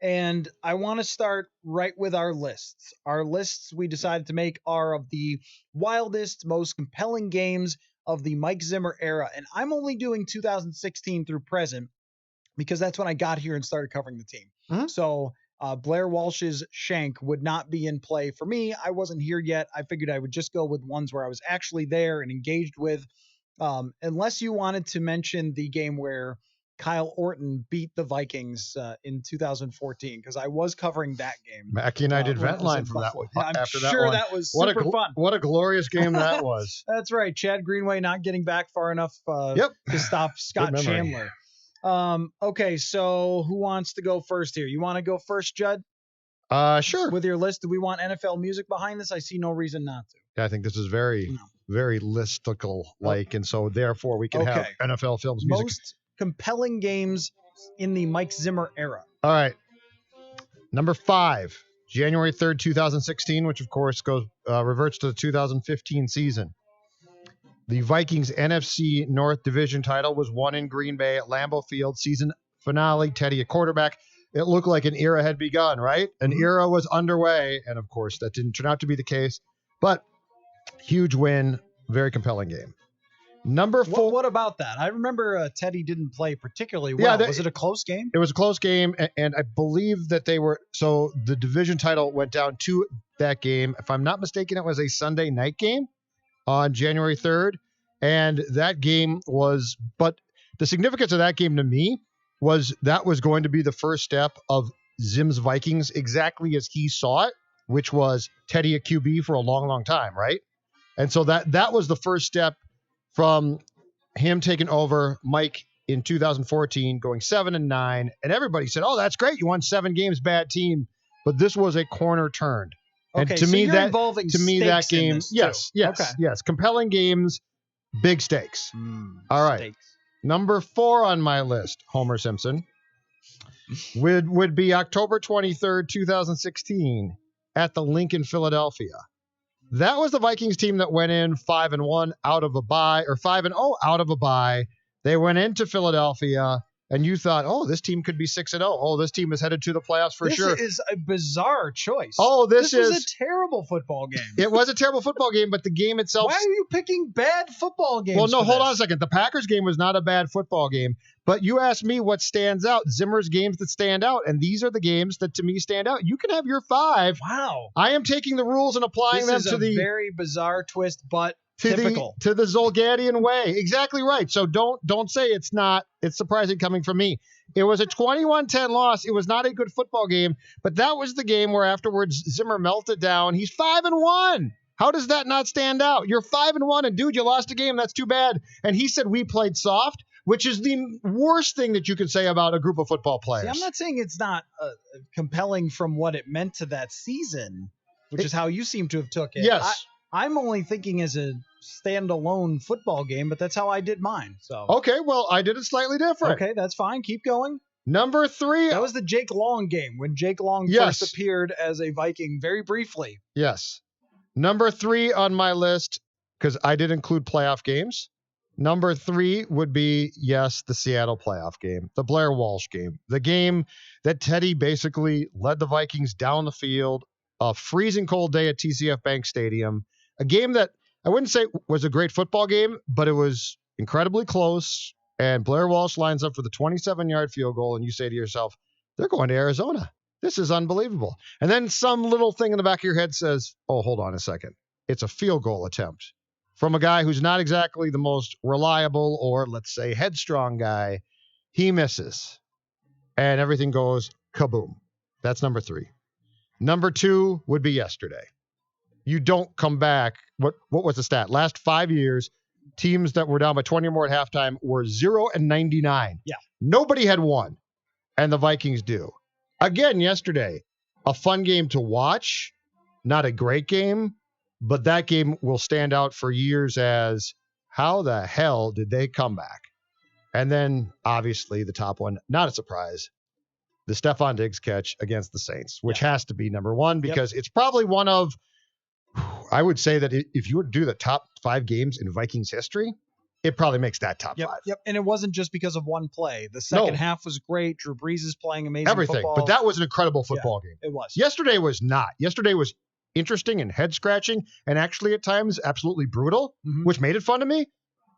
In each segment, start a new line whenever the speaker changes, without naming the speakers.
And I want to start right with our lists. Our lists we decided to make are of the wildest, most compelling games of the Mike Zimmer era. And I'm only doing 2016 through present because that's when I got here and started covering the team.
Mm-hmm.
So Blair Walsh's shank would not be in play for me. I wasn't here yet. I figured I would just go with ones where I was actually there and engaged with. Unless you wanted to mention the game where Kyle Orton beat the Vikings in 2014, because I was covering that game.
Mackie and I did vent line from that one.
I'm
after
sure
that,
that was super fun.
What a glorious game that was.
That's right. Chad Greenway not getting back far enough to stop Scott Chandler. Okay, so who wants to go first here? You want to go first, Judd?
Sure.
With your list, do we want NFL music behind this? I see no reason not to.
I think this is very listicle-like, and so therefore we can have NFL films music.
Most compelling games in the Mike Zimmer era.
All right. Number 5, January 3rd, 2016, which of course reverts to the 2015 season. The Vikings NFC North Division title was won in Green Bay at Lambeau Field. Season finale, Teddy at quarterback. It looked like an era had begun, right? An era was underway, and of course that didn't turn out to be the case. But huge win, very compelling game. Number 4.
What about that? I remember Teddy didn't play particularly well. Was it a close game?
It was a close game, and I believe that the division title went down to that game. If I'm not mistaken, it was a Sunday night game on January 3rd, and that game but the significance of that game to me was that was going to be the first step of Zim's Vikings exactly as he saw it, which was Teddy at QB for a long, long time, right? And so that was the first step from him taking over Mike in 2014, going 7-9, and everybody said, "Oh, that's great! You won 7 games, bad team." But this was a corner turned.
Okay,
and to
so
me,
you're involving
that game, yes,
okay.
compelling games, big stakes. All right,
stakes.
Number 4 on my list, Homer Simpson, would be October 23rd, 2016, at the Lincoln, Philadelphia. That was the Vikings team that went in 5-1 out of a bye, or 5-0 out of a bye. They went into Philadelphia, and you thought, "Oh, this team could be 6-0. Oh, this team is headed to the playoffs for sure."
This is a bizarre choice.
Oh, this
was a terrible football game.
It was a terrible football game, but the game itself.
Why are you picking bad football games?
Well, no, hold on a second. The Packers game was not a bad football game, but you asked me what stands out. Zimmer's games that stand out, and these are the games that to me stand out. You can have your 5.
Wow.
I am taking the rules and applying them to the
very bizarre twist, but typical.
To the Zolgadian way. Exactly right. So don't say it's not. It's surprising coming from me. It was a 21-10 loss. It was not a good football game, but that was the game where afterwards Zimmer melted down. He's 5-1. How does that not stand out? You're 5-1, and dude, you lost a game. That's too bad. And he said we played soft, which is the worst thing that you can say about a group of football players.
See, I'm not saying it's not compelling from what it meant to that season, which is how you seem to have took it.
Yes.
I'm only thinking as a standalone football game, but that's how I did mine. So
okay, well, I did it slightly different.
Okay, that's fine. Keep going.
Number 3.
That was the Jake Long game when Jake Long first appeared as a Viking very briefly.
Yes. Number 3 on my list, because I did include playoff games. Number 3 would be, the Seattle playoff game, the Blair Walsh game, the game that Teddy basically led the Vikings down the field, a freezing cold day at TCF Bank Stadium, a game that I wouldn't say was a great football game, but it was incredibly close. And Blair Walsh lines up for the 27-yard field goal, and you say to yourself, they're going to Arizona. This is unbelievable. And then some little thing in the back of your head says, oh, hold on a second. It's a field goal attempt from a guy who's not exactly the most reliable or, let's say, headstrong guy. He misses, and everything goes kaboom. That's number 3. Number 2 would be yesterday. You don't come back. What was the stat? Last 5 years, teams that were down by 20 or more at halftime were 0-99.
Yeah.
Nobody had won, and the Vikings do. Again, yesterday, a fun game to watch, not a great game, but that game will stand out for years as how the hell did they come back? And then, obviously, the top one, not a surprise, the Stephon Diggs catch against the Saints, which has to be number 1 because it's probably one of, I would say that if you were to do the top 5 games in Vikings history, it probably makes that top
Yep,
5.
yep. And it wasn't just because of one play. The second
No.
half was great. Drew Brees is playing amazing
Everything.
football.
But that was an incredible football game.
It was.
Yesterday was not. Yesterday was interesting and head scratching and actually at times absolutely brutal, which made it fun to me.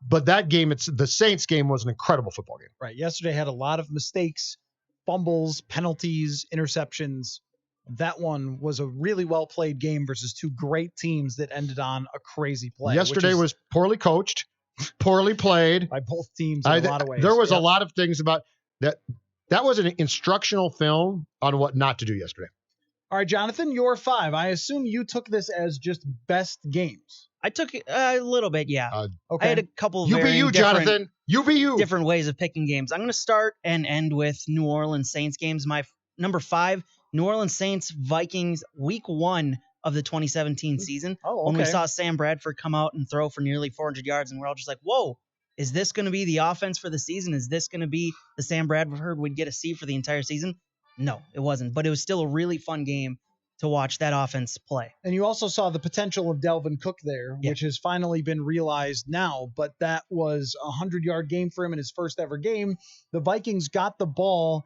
But that game, the Saints game, was an incredible football game.
Right. Yesterday had a lot of mistakes, fumbles, penalties, interceptions. That one was a really well played game versus two great teams that ended on a crazy play.
Yesterday was poorly coached, poorly played
by both teams in a lot of ways.
There was a lot of things about that. That was an instructional film on what not to do yesterday.
All right, Jonathan, your 5. I assume you took this as just best games.
I took it a little bit, yeah.
Okay.
I had a couple of
You be you, Jonathan. You be you.
different ways of picking games. I'm going to start and end with New Orleans Saints games. My number 5, New Orleans Saints Vikings, week 1 of the 2017 season. When we saw Sam Bradford come out and throw for nearly 400 yards, and we're all just like, whoa, is this going to be the offense for the season? Is this going to be the Sam Bradford we'd get to see for the entire season? No, it wasn't. But it was still a really fun game to watch that offense play.
And you also saw the potential of Dalvin Cook there, which has finally been realized now. But that was a 100-yard game for him in his first ever game. The Vikings got the ball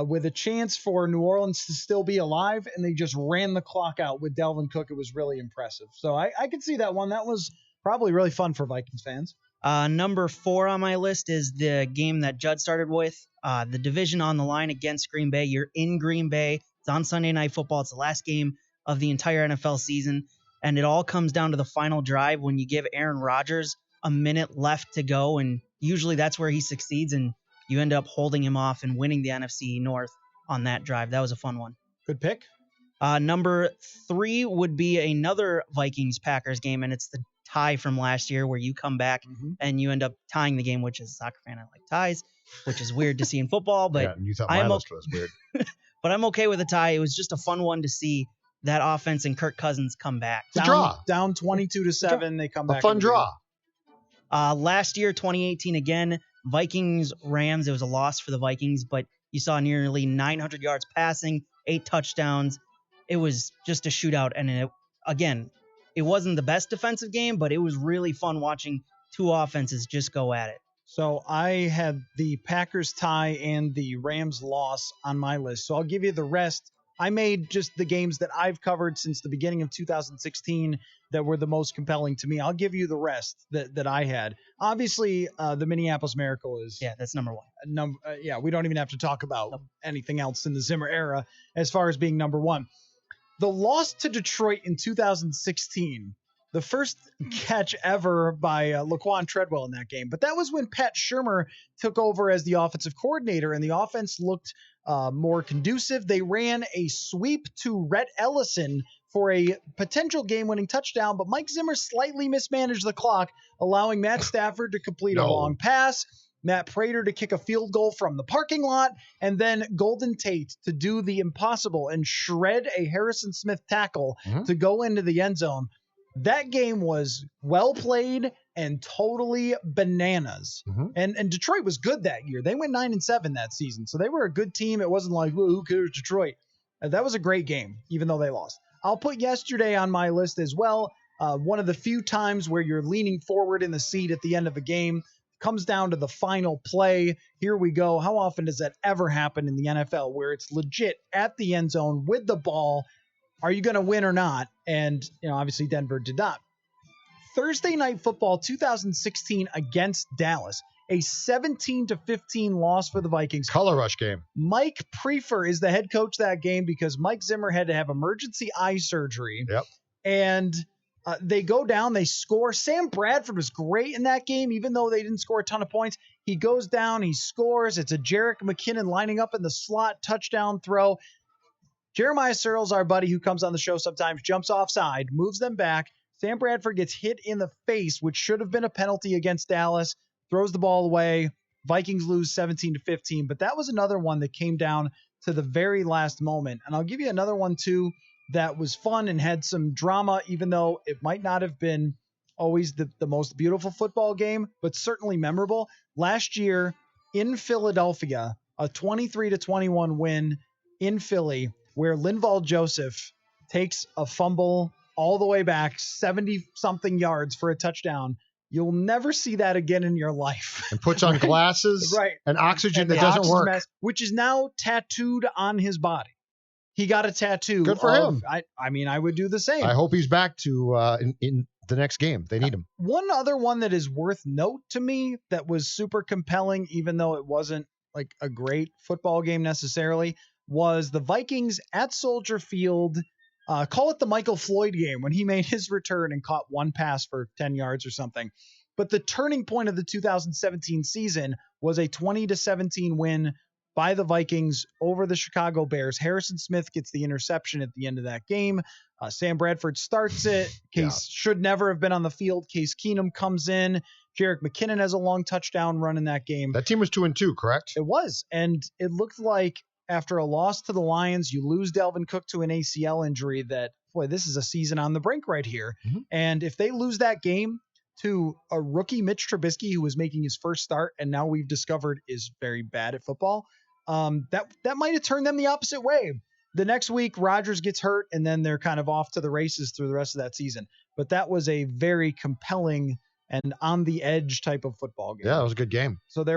with a chance for New Orleans to still be alive, and they just ran the clock out with Dalvin Cook. It was really impressive. So I could see that one. That was probably really fun for Vikings fans.
Number 4 on my list is the game that Judd started with, the division on the line against Green Bay. You're in Green Bay. It's on Sunday Night Football. It's the last game of the entire NFL season, and it all comes down to the final drive when you give Aaron Rodgers a minute left to go, and usually that's where he succeeds, and you end up holding him off and winning the NFC North on that drive. That was a fun one.
Good pick.
Number 3 would be another Vikings-Packers game, and it's the tie from last year where you come back and you end up tying the game, which as a soccer fan, I like ties, which is weird to see in football. But
yeah, you thought my list was weird.
But I'm okay with a tie. It was just a fun one to see that offense and Kirk Cousins come back.
Down 22-7, they come back.
A fun draw.
Last year, 2018, again, Vikings-Rams, it was a loss for the Vikings, but you saw nearly 900 yards passing, 8 touchdowns. It was just a shootout, and it wasn't the best defensive game, but it was really fun watching two offenses just go at it.
So I had the Packers tie and the Rams loss on my list. So I'll give you the rest. I made just the games that I've covered since the beginning of 2016 that were the most compelling to me. I'll give you the rest that I had. Obviously, the Minneapolis Miracle is...
Yeah, that's number 1.
We don't even have to talk about anything else in the Zimmer era as far as being number 1. The loss to Detroit in 2016, the first catch ever by Laquan Treadwell in that game. But that was when Pat Shurmur took over as the offensive coordinator, and the offense looked more conducive. They ran a sweep to Rhett Ellison for a potential game-winning touchdown, but Mike Zimmer slightly mismanaged the clock, allowing Matt Stafford to complete a long pass, Matt Prater to kick a field goal from the parking lot, and then Golden Tate to do the impossible and shred a Harrison Smith tackle to go into the end zone. That game was well played and totally bananas. And Detroit was good that year. They went 9-7 that season, so they were a good team. It wasn't like, well, who cares, Detroit? That was a great game, even though they lost. I'll put yesterday on my list as well. One of the few times where you're leaning forward in the seat at the end of a game. Comes down to the final play. Here we go. How often does that ever happen in the NFL where it's legit at the end zone with the ball? Are you going to win or not? And, obviously Denver did not. Thursday Night Football 2016 against Dallas, a 17-15 loss for the Vikings.
Color rush game.
Mike Prefer is the head coach that game because Mike Zimmer had to have emergency eye surgery.
Yep.
And they go down, they score. Sam Bradford was great in that game, even though they didn't score a ton of points. He goes down, he scores. It's a Jerick McKinnon lining up in the slot, touchdown throw. Jeremiah Searles, our buddy who comes on the show sometimes, jumps offside, moves them back. Sam Bradford gets hit in the face, which should have been a penalty against Dallas, throws the ball away. Vikings lose 17-15, but that was another one that came down to the very last moment. And I'll give you another one too that was fun and had some drama, even though it might not have been always the most beautiful football game, but certainly memorable. Last year in Philadelphia, a 23-21 win in Philly, where Linval Joseph takes a fumble all the way back 70-something yards for a touchdown. You'll never see that again in your life.
And puts on glasses and oxygen that doesn't work.
Mask, which is now tattooed on his body. He got a tattoo.
Good for him.
I mean, I would do the same.
I hope he's back to in the next game. They need him.
One other one that is worth note to me that was super compelling, even though it wasn't like a great football game necessarily, was the Vikings at Soldier Field. Call it the Michael Floyd game when he made his return and caught one pass for 10 yards or something. But the turning point of the 2017 season was a 20-17 win by the Vikings over the Chicago Bears. Harrison Smith gets the interception at the end of that game. Sam Bradford starts it. Case should never have been on the field. Case Keenum comes in. Jerick McKinnon has a long touchdown run in that game.
That team was 2-2, correct?
It was. And it looked like after a loss to the Lions, you lose Dalvin Cook to an ACL injury that, boy, this is a season on the brink right here. Mm-hmm. And if they lose that game to a rookie Mitch Trubisky who was making his first start and now we've discovered is very bad at football, that might have turned them the opposite way. The next week, Rodgers gets hurt, and then they're kind of off to the races through the rest of that season. But that was a very compelling and on the edge type of football game.
Yeah, it was a good game.
So there.